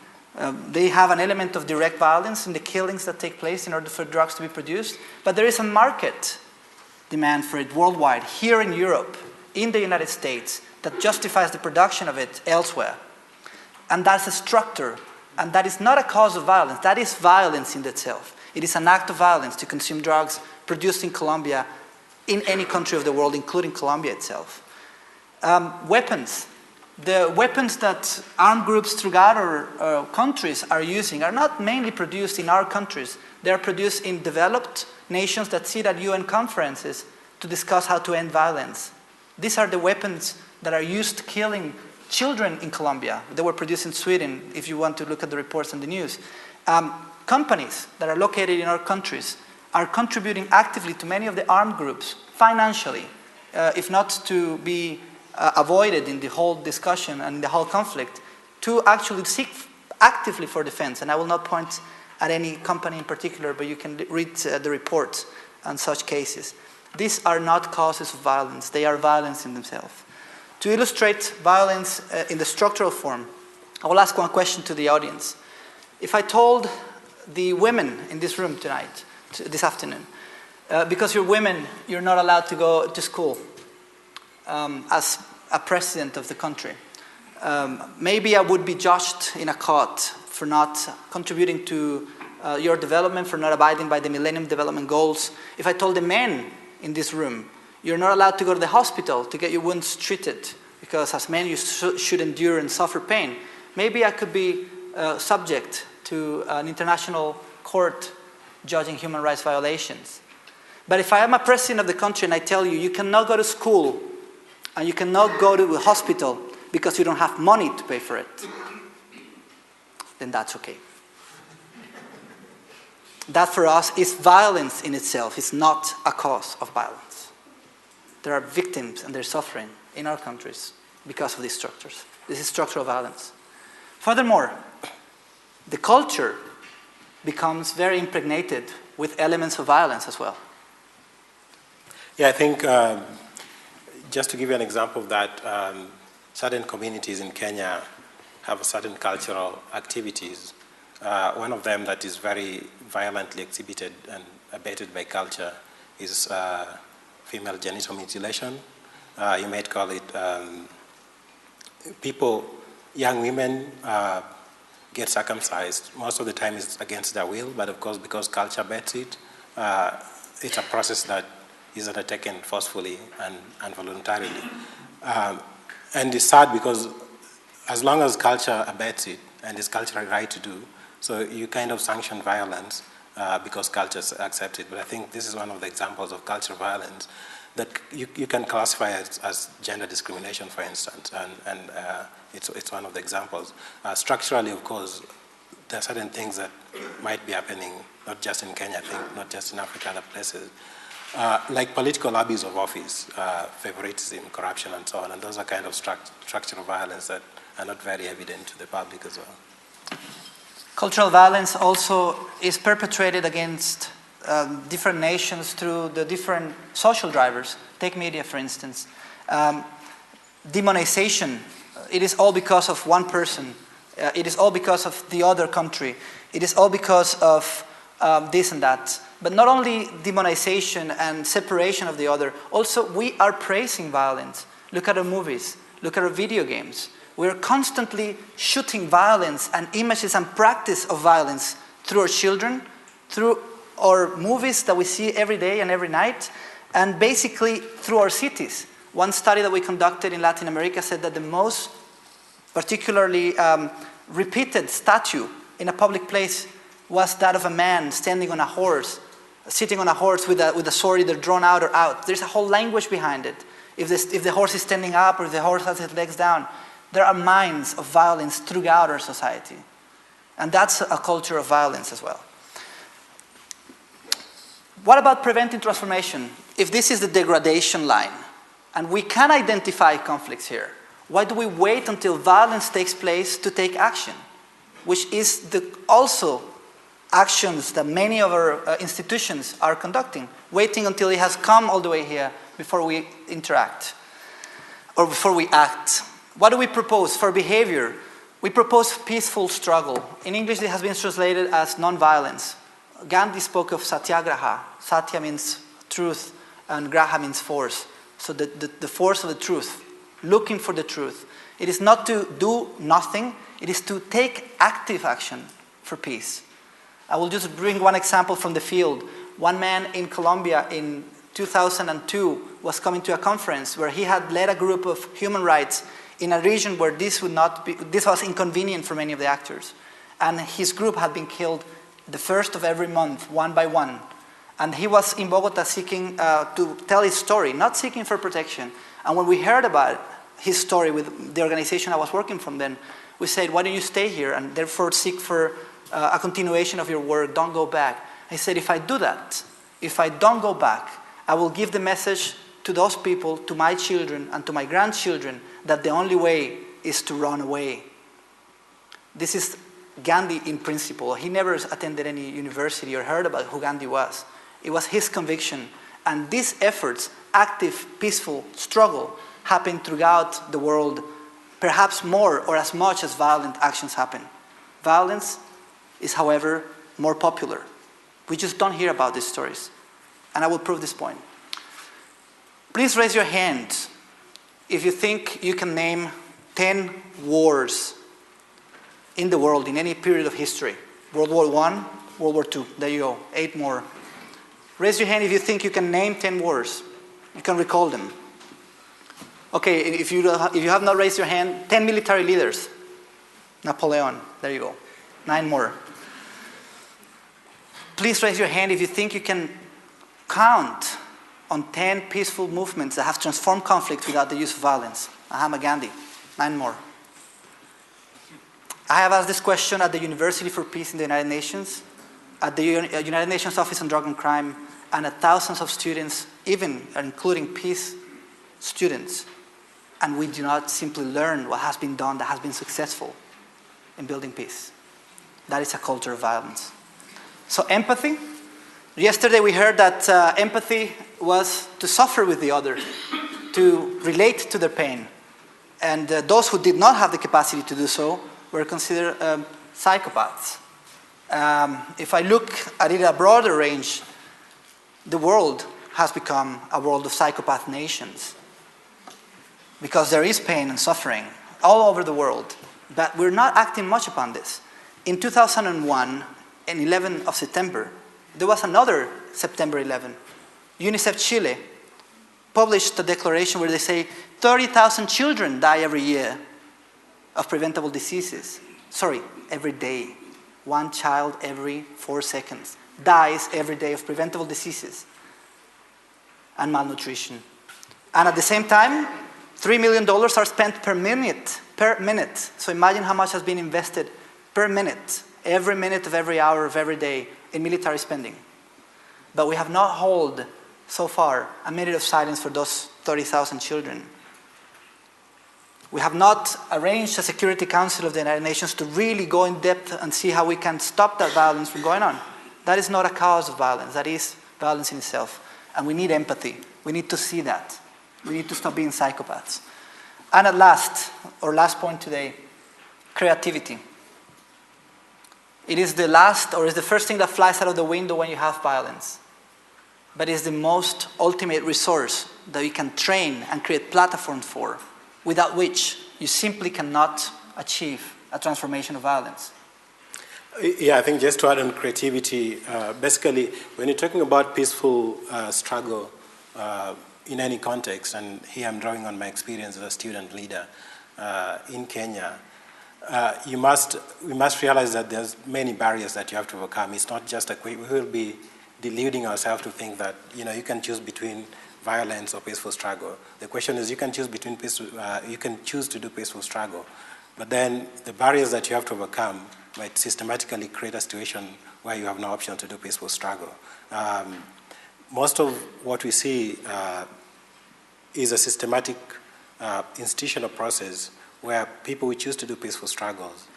They have an element of direct violence in the killings that take place in order for drugs to be produced, but there is a market demand for it worldwide, here in Europe, in the United States, that justifies the production of it elsewhere. And that's a structure, and that is not a cause of violence, that is violence in itself. It is an act of violence to consume drugs produced in Colombia, in any country of the world, including Colombia itself. Weapons. The weapons that armed groups throughout our countries are using are not mainly produced in our countries. They are produced in developed nations that sit at UN conferences to discuss how to end violence. These are the weapons that are used killing children in Colombia. They were produced in Sweden, if you want to look at the reports and the news. Companies that are located in our countries are contributing actively to many of the armed groups financially, if not to be avoided in the whole discussion and the whole conflict, to actually seek actively for defense. And I will not point at any company in particular, but you can read the reports on such cases. These are not causes of violence. They are violence in themselves. To illustrate violence in the structural form, I will ask one question to the audience. If I told the women in this room tonight, this afternoon, because you're women, you're not allowed to go to school as a president of the country. Maybe I would be judged in a court for not contributing to your development, for not abiding by the Millennium Development Goals. If I told the men in this room, you're not allowed to go to the hospital to get your wounds treated, because as men you should endure and suffer pain, maybe I could be subject to an international court judging human rights violations. But if I am a president of the country and I tell you, you cannot go to school and you cannot go to the hospital because you don't have money to pay for it, then that's okay. That for us is violence in itself. It's not a cause of violence. There are victims and they're suffering in our countries because of these structures. This is structural violence. Furthermore, the culture becomes very impregnated with elements of violence as well. Yeah, I think just to give you an example of that, certain communities in Kenya have certain cultural activities. One of them that is very violently exhibited and abetted by culture is female genital mutilation. You might call it young women get circumcised. Most of the time it's against their will, but of course because culture bets it, it's a process that is undertaken forcefully and voluntarily. And it's sad because as long as culture abets it, and it's cultural right to do, so you kind of sanction violence because culture accepts it. But I think this is one of the examples of cultural violence that you can classify as gender discrimination, for instance, and it's one of the examples. Structurally, of course, there are certain things that might be happening, not just in Kenya, I think, not just in Africa, other places, like political abuse of office, favoritism, corruption, and so on, and those are kind of structural violence that are not very evident to the public as well. Cultural violence also is perpetrated against different nations through the different social drivers. Take media, for instance. Demonization, it is all because of one person. It is all because of the other country. It is all because of this and that. But not only demonization and separation of the other, also we are praising violence. Look at our movies, look at our video games. We're constantly shooting violence and images and practice of violence through our children, through our movies that we see every day and every night, and basically through our cities. One study that we conducted in Latin America said that the most particularly repeated statue in a public place was that of a man standing on a horse, sitting on a horse with a sword either drawn out or out. There's a whole language behind it. If the horse is standing up or if the horse has his legs down, there are minds of violence throughout our society. And that's a culture of violence as well. What about preventing transformation? If this is the degradation line, and we can identify conflicts here, why do we wait until violence takes place to take action? Which is also actions that many of our institutions are conducting, waiting until it has come all the way here before we interact, or before we act. What do we propose for behavior? We propose peaceful struggle. In English, it has been translated as non-violence. Gandhi spoke of satyagraha. Satya means truth, and graha means force. So the force of the truth, looking for the truth. It is not to do nothing, it is to take active action for peace. I will just bring one example from the field. One man in Colombia in 2002 was coming to a conference where he had led a group of human rights in a region where this was inconvenient for many of the actors. And his group had been killed the first of every month, one by one. And he was in Bogota seeking to tell his story, not seeking for protection. And when we heard about his story with the organization I was working from then, we said, why don't you stay here and therefore seek for a continuation of your work, don't go back. He said, if I do that, if I don't go back, I will give the message to those people, to my children and to my grandchildren, that the only way is to run away. This is Gandhi in principle. He never attended any university or heard about who Gandhi was. It was his conviction. And these efforts, active, peaceful struggle, happen throughout the world, perhaps more or as much as violent actions happen. Violence is, however, more popular. We just don't hear about these stories. And I will prove this point. Please raise your hand if you think you can name 10 wars in the world in any period of history. World War I, World War II. There you go, 8 more. Raise your hand if you think you can name 10 wars. You can recall them. Okay, if you have not raised your hand, 10 military leaders. Napoleon, there you go. 9 more. Please raise your hand if you think you can count on 10 peaceful movements that have transformed conflict without the use of violence. Mahatma Gandhi, 9 more. I have asked this question at the University for Peace in the United Nations, at the United Nations Office on Drug and Crime, and at thousands of students, even including peace students. And we do not simply learn what has been done that has been successful in building peace. That is a culture of violence. So empathy. Yesterday we heard that empathy was to suffer with the other, to relate to their pain. And those who did not have the capacity to do so were considered psychopaths. If I look at it at a broader range, the world has become a world of psychopath nations. Because there is pain and suffering all over the world, but we're not acting much upon this. In 2001, on 11th of September, there was another September 11. UNICEF Chile published a declaration where they say 30,000 children die every year of preventable diseases. Sorry, every day. 1 child every 4 seconds dies every day of preventable diseases and malnutrition. And at the same time, $3 million are spent per minute. So imagine how much has been invested per minute of every hour of every day in military spending. But we have not held, so far, a minute of silence for those 30,000 children. We have not arranged a Security Council of the United Nations to really go in depth and see how we can stop that violence from going on. That is not a cause of violence. That is violence in itself. And we need empathy. We need to see that. We need to stop being psychopaths. And at last, our last point today, creativity. It is the last, or is the first thing that flies out of the window when you have violence. But it's the most ultimate resource that you can train and create platforms for, without which you simply cannot achieve a transformation of violence. Yeah, I think just to add on creativity, basically, when you're talking about peaceful struggle in any context, and here I'm drawing on my experience as a student leader in Kenya, we must realize that there's many barriers that you have to overcome. It's not just we will be deluding ourselves to think that you can choose between violence or peaceful struggle. The question is, you can choose between you can choose to do peaceful struggle, but then the barriers that you have to overcome might systematically create a situation where you have no option to do peaceful struggle. Most of what we see is a systematic institutional process where people who choose to do peaceful struggles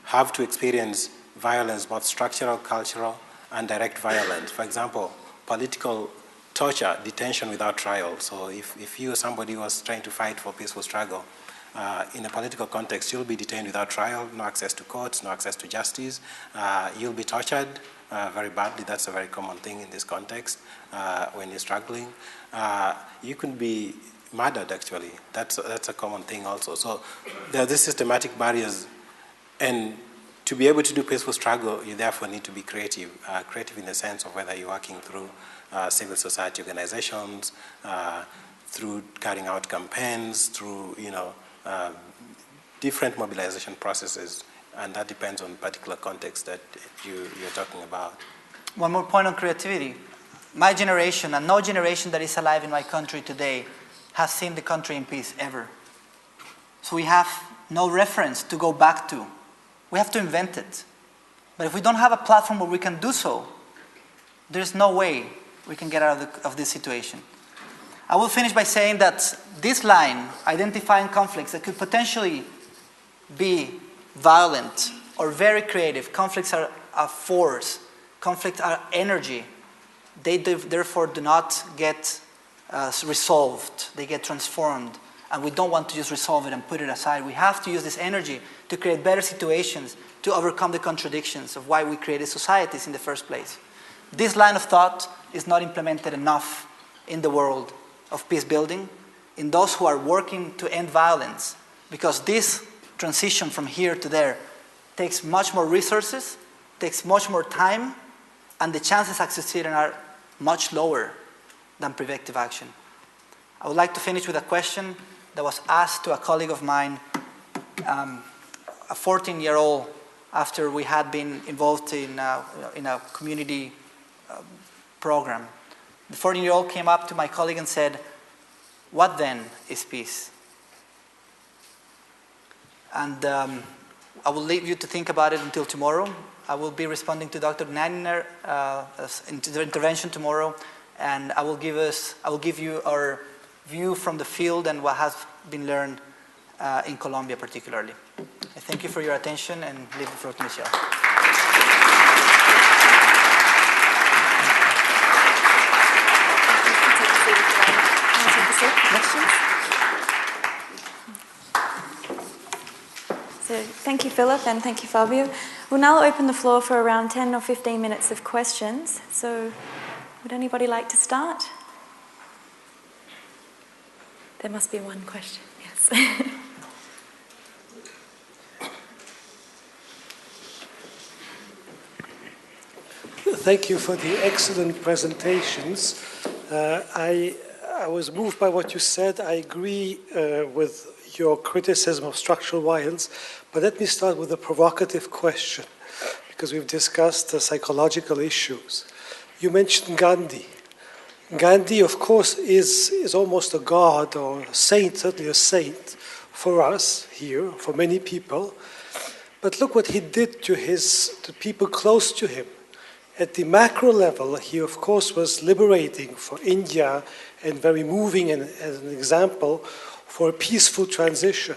have to experience violence, both structural, cultural, and direct violence. For example, political torture, detention without trial. So if you or somebody was trying to fight for peaceful struggle, in a political context, you'll be detained without trial, no access to courts, no access to justice. You'll be tortured very badly. That's a very common thing in this context when you're struggling. You can be murdered, actually. That's a common thing also. So there are these systematic barriers. And to be able to do peaceful struggle, you therefore need to be creative. Creative in the sense of whether you're working through civil society organizations, through carrying out campaigns, through different mobilization processes, and that depends on the particular context that you're talking about. One more point on creativity. My generation, and no generation that is alive in my country today, has seen the country in peace ever. So we have no reference to go back to. We have to invent it. But if we don't have a platform where we can do so, there's no way we can get out of this situation. I will finish by saying that this line, identifying conflicts that could potentially be violent or very creative, conflicts are a force, conflicts are energy. They therefore do not get resolved, they get transformed. And we don't want to just resolve it and put it aside. We have to use this energy to create better situations, to overcome the contradictions of why we created societies in the first place. This line of thought is not implemented enough in the world of peace building, in those who are working to end violence, because this transition from here to there takes much more resources, takes much more time, and the chances of succeeding are much lower than preventive action. I would like to finish with a question that was asked to a colleague of mine, a 14-year-old, after we had been involved in a community program. The 14-year-old came up to my colleague and said, "What then is peace?" And I will leave you to think about it until tomorrow. I will be responding to Dr. Gnaniner's intervention tomorrow, and I will give you our view from the field and what has been learned in Colombia particularly. I thank you for your attention and leave the floor to Michelle. So thank you, Philip, and thank you, Fabio. We'll now open the floor for around 10 or 15 minutes of questions. So would anybody like to start? There must be one question, yes. Thank you for the excellent presentations. I was moved by what you said. I agree with your criticism of structural violence, but let me start with a provocative question, because we've discussed the psychological issues. You mentioned Gandhi. Gandhi, of course, is almost a god or a saint, certainly a saint for us here, for many people. But look what he did to the people close to him. At the macro level, he, of course, was liberating for India and very moving and as an example for a peaceful transition.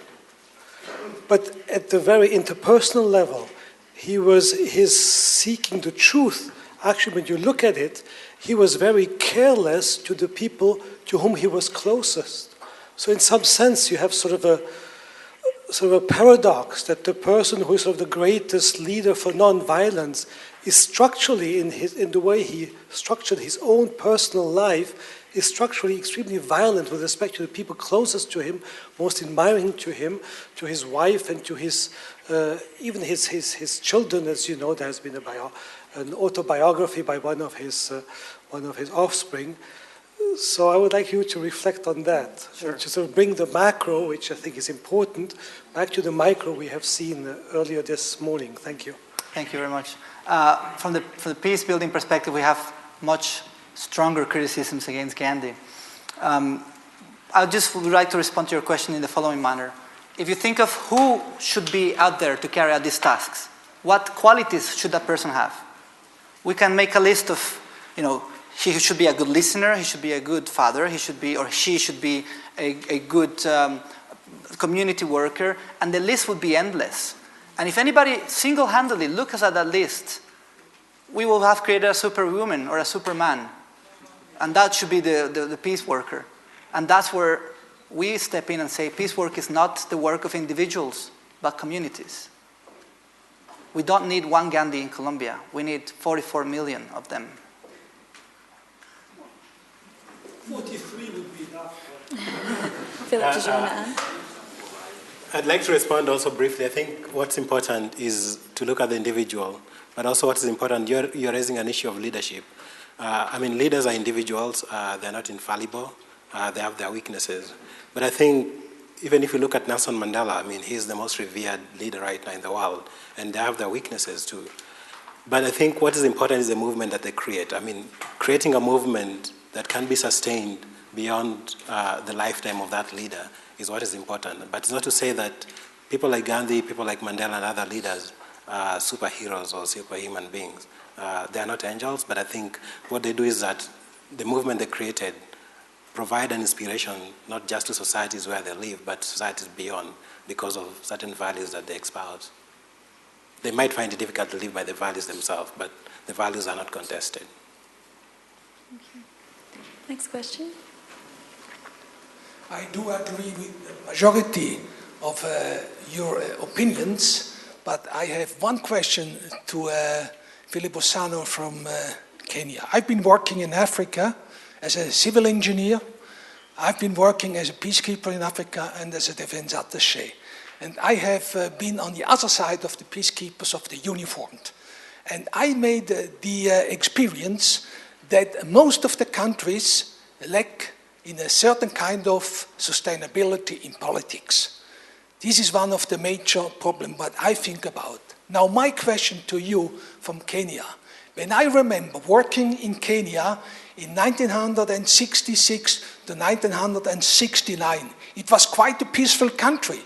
But at the very interpersonal level, his seeking the truth. Actually, when you look at it, he was very careless to the people to whom he was closest. So in some sense, you have sort of a paradox that the person who is sort of the greatest leader for non-violence is structurally, in the way he structured his own personal life, is structurally extremely violent with respect to the people closest to him, most admiring to him, to his wife and to his, even his children. As you know, there has been an autobiography by one of his offspring. So I would like you to reflect on that. Sure. To sort of bring the macro, which I think is important, back to the micro we have seen earlier this morning. Thank you. Thank you very much. From the peace building perspective, we have much stronger criticisms against Gandhi. I just would like to respond to your question in the following manner. If you think of who should be out there to carry out these tasks, what qualities should that person have? We can make a list of, he should be a good listener, he should be a good father, he should be, or she should be a good community worker, and the list would be endless. And if anybody single-handedly looks at that list, we will have created a superwoman or a superman. And that should be the peace worker. And that's where we step in and say peace work is not the work of individuals, but communities. We don't need one Gandhi in Colombia. We need 44 million of them. 43 would be enough. Philip, did you want to add? I'd like to respond also briefly. I think what's important is to look at the individual, but also what is important, you're raising an issue of leadership. Leaders are individuals, they're not infallible, they have their weaknesses. But I think even if you look at Nelson Mandela, he's the most revered leader right now in the world, and they have their weaknesses too. But I think what is important is the movement that they create. Creating a movement that can be sustained beyond the lifetime of that leader is what is important. But it's not to say that people like Gandhi, people like Mandela and other leaders are superheroes or superhuman beings. They are not angels, but I think what they do is that the movement they created provide an inspiration not just to societies where they live, but societies beyond because of certain values that they espouse. They might find it difficult to live by the values themselves, but the values are not contested. Okay. Next question. I do agree with the majority of your opinions, but I have one question to Philip Osano from Kenya. I've been working in Africa as a civil engineer. I've been working as a peacekeeper in Africa and as a defense attaché. And I have been on the other side of the peacekeepers of the uniformed. And I made the experience that most of the countries lack in a certain kind of sustainability in politics. This is one of the major problems that I think about. Now my question to you from Kenya. When I remember working in Kenya in 1966 to 1969, it was quite a peaceful country.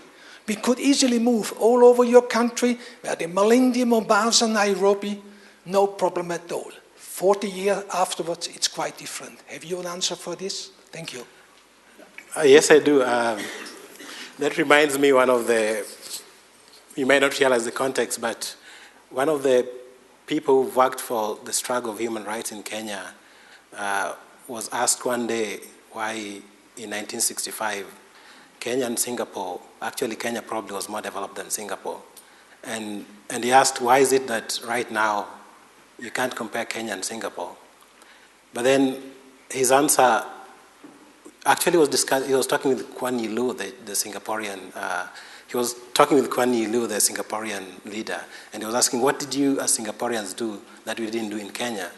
We could easily move all over your country, where the Malindi, Mombasa, Nairobi, no problem at all. 40 years afterwards, it's quite different. Have you an answer for this? Thank you. Yes, I do. That reminds me one of the, you may not realize the context, but one of the people who worked for the struggle of human rights in Kenya was asked one day why in 1965 Kenya and Singapore, actually Kenya probably was more developed than Singapore. And he asked, why is it that right now you can't compare Kenya and Singapore? But then his answer actually was discussed, he was talking with Kwan Yi Lu, the Singaporean, he was talking with Kwan Yi Lu, the Singaporean leader, and he was asking, what did you as Singaporeans do that we didn't do in Kenya?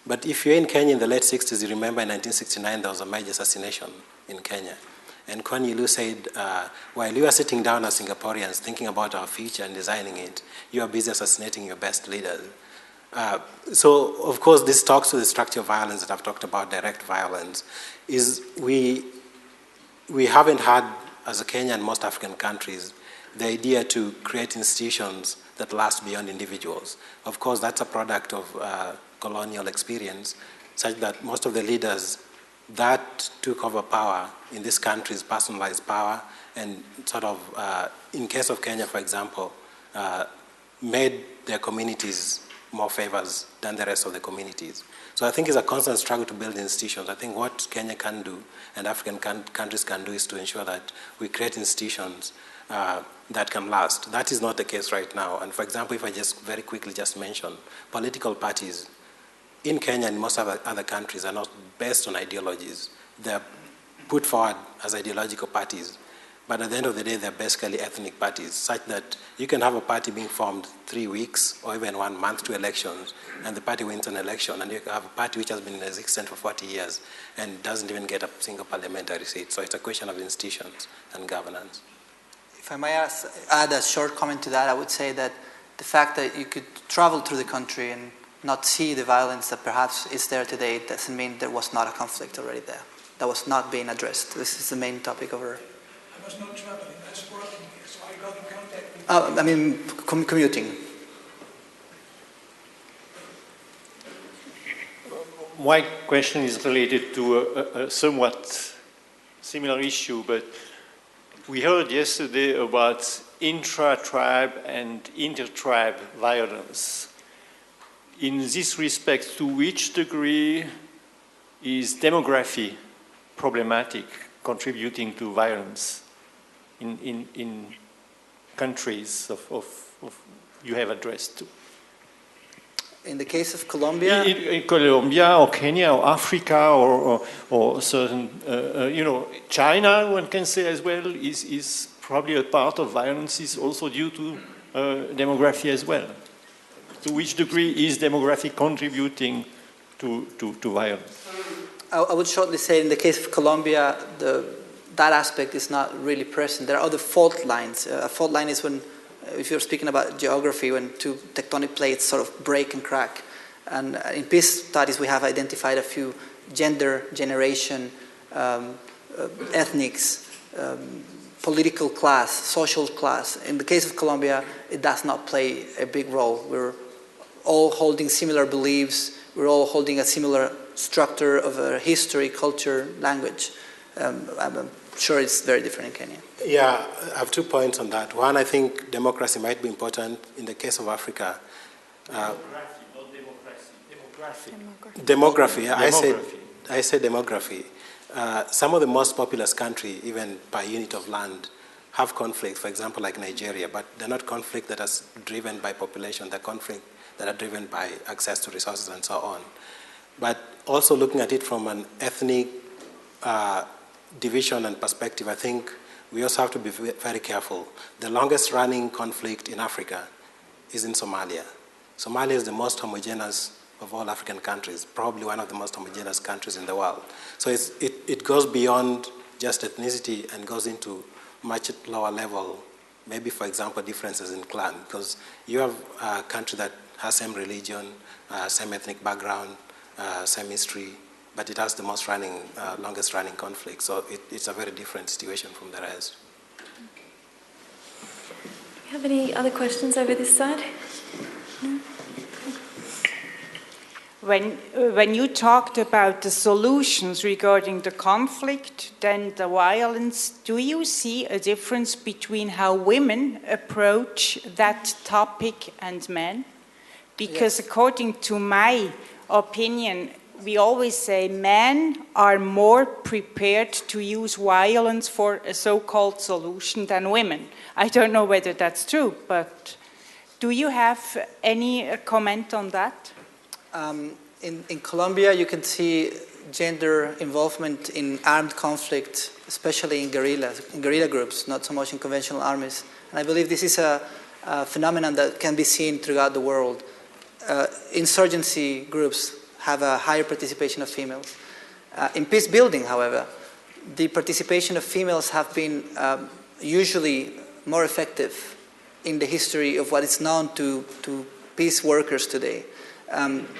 But if you're in Kenya in the late 60s, you remember in 1969 there was a major assassination in Kenya. And Kwan Yi Lu said, while you are sitting down as Singaporeans thinking about our future and designing it, you are busy assassinating your best leaders. So, of course, this talks to the structure of violence that I've talked about, direct violence, is we haven't had, as a Kenya and most African countries, the idea to create institutions that last beyond individuals. Of course, that's a product of colonial experience, such that most of the leaders that took over power in these countries personalized power and sort of, in case of Kenya, for example, made their communities more favors than the rest of the communities. So I think it's a constant struggle to build institutions. I think what Kenya can do and African countries can do is to ensure that we create institutions that can last. That is not the case right now. And for example, if I just very quickly just mention, political parties in Kenya and most other countries are not based on ideologies. They're put forward as ideological parties. But at the end of the day, they're basically ethnic parties, such that you can have a party being formed 3 weeks or even 1 month to elections, and the party wins an election, and you can have a party which has been in existence for 40 years and doesn't even get a single parliamentary seat. So it's a question of institutions and governance. If I may add a short comment to that, I would say that the fact that you could travel through the country and not see the violence that perhaps is there today doesn't mean there was not a conflict already there. That was not being addressed. This is the main topic over. I was not traveling, I was working here, so I got in contact with... I mean, commuting. My question is related to a somewhat similar issue, but we heard yesterday about intra-tribe and inter-tribe violence. In this respect, to which degree is demography problematic, contributing to violence in countries of you have addressed to? In the case of Colombia? In Colombia or Kenya or Africa or certain, China, one can say as well, is probably a part of violence is also due to demography as well. To which degree is demography contributing to violence? I would shortly say in the case of Colombia, that aspect is not really present. There are other fault lines. A fault line is when, if you're speaking about geography, when two tectonic plates sort of break and crack. And in peace studies, we have identified a few: gender, generation, ethnics, political class, social class. In the case of Colombia, it does not play a big role. We're all holding similar beliefs. We're all holding a similar structure, of a history, culture, language. I'm sure it's very different in Kenya. Yeah, I have 2 points on that. One, I think democracy might be important in the case of Africa. Demography. I said demography. Some of the most populous countries, even by unit of land, have conflict, for example, like Nigeria, but they're not conflict that is driven by population, they're conflict that are driven by access to resources and so on. But also looking at it from an ethnic division and perspective, I think we also have to be very careful. The longest running conflict in Africa is in Somalia. Somalia is the most homogeneous of all African countries, probably one of the most homogeneous countries in the world. So it goes beyond just ethnicity and goes into much lower level, maybe, for example, differences in clan, because you have a country that has same religion, same ethnic background, same history, but it has the most longest running conflict. So it's a very different situation from the rest. Do you have any other questions over this side? No? When you talked about the solutions regarding the conflict, then the violence, do you see a difference between how women approach that topic and men? Because yes, according to my opinion, we always say men are more prepared to use violence for a so-called solution than women. I don't know whether that's true, but do you have any comment on that? In Colombia, you can see gender involvement in armed conflict, especially in guerrilla groups, not so much in conventional armies. And I believe this is a phenomenon that can be seen throughout the world. Insurgency groups have a higher participation of females. In peace building, however, the participation of females have been usually more effective in the history of what is known to peace workers today.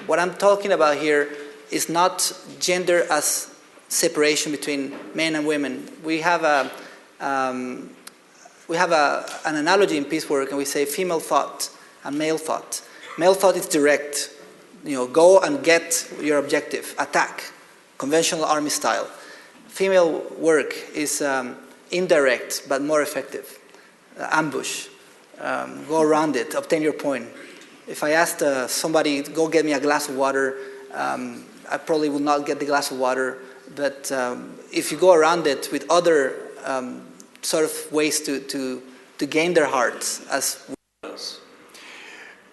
What I'm talking about here is not gender as separation between men and women. We have an analogy in peace work, and we say female thought and male thought. Male thought is direct. Go and get your objective, attack, conventional army style. Female work is indirect but more effective. Ambush, go around it, obtain your point. If I asked somebody, go get me a glass of water, I probably would not get the glass of water. But if you go around it with other sort of ways to gain their hearts as women.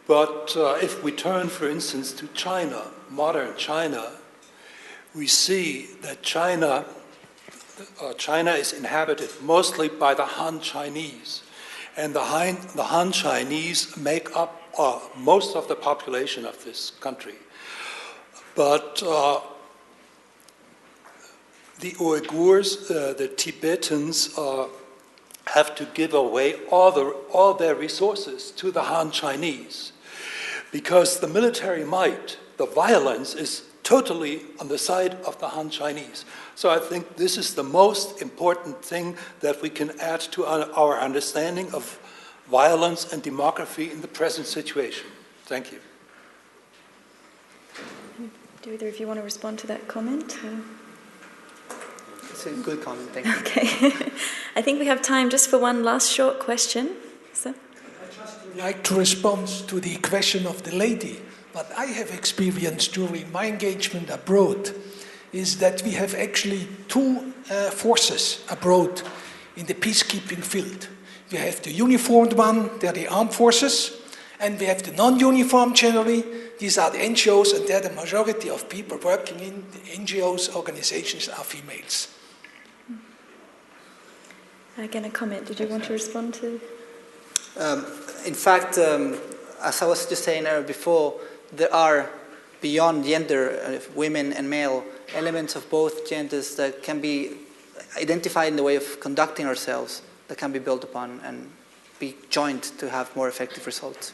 But if we turn, for instance, to China, modern China, we see that China is inhabited mostly by the Han Chinese. And the Han Chinese make up most of the population of this country. But the Uyghurs, the Tibetans, have to give away all their resources to the Han Chinese, because the military might, the violence is totally on the side of the Han Chinese. So I think this is the most important thing that we can add to our understanding of violence and demography in the present situation. Thank you. Do either of you want to respond to that comment? It's a good comment, thank you. Okay. I think we have time just for one last short question. So. I just would like to respond to the question of the lady. What I have experienced during my engagement abroad is that we have actually two forces abroad in the peacekeeping field. We have the uniformed one, they're the armed forces, and we have the non-uniformed generally. These are the NGOs, and they're the majority of people working in the NGOs, organizations are females. Again, a comment. Did you want to respond to? In fact, as I was just saying before, there are, beyond gender, women and male, elements of both genders that can be identified in the way of conducting ourselves, that can be built upon and be joined to have more effective results.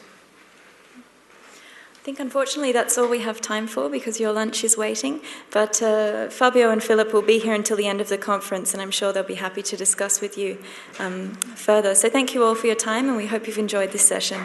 I think unfortunately that's all we have time for because your lunch is waiting, but Fabio and Philip will be here until the end of the conference and I'm sure they'll be happy to discuss with you further. So thank you all for your time and we hope you've enjoyed this session.